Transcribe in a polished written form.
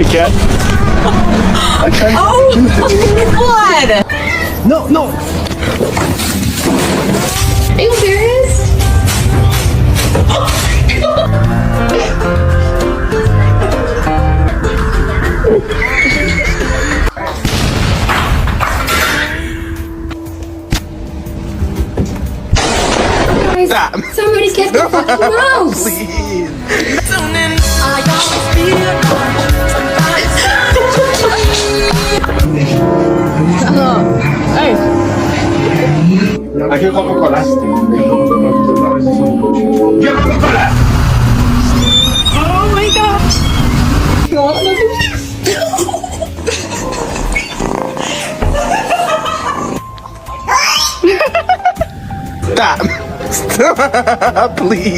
I can't. I can't. Oh, God! No, no. Are you serious? Stop. Somebody get the fucking mouse! Please. Aquí Coca-Cola. ¡Yo Coca-Cola! Oh my gosh! Stop. Stop. Please.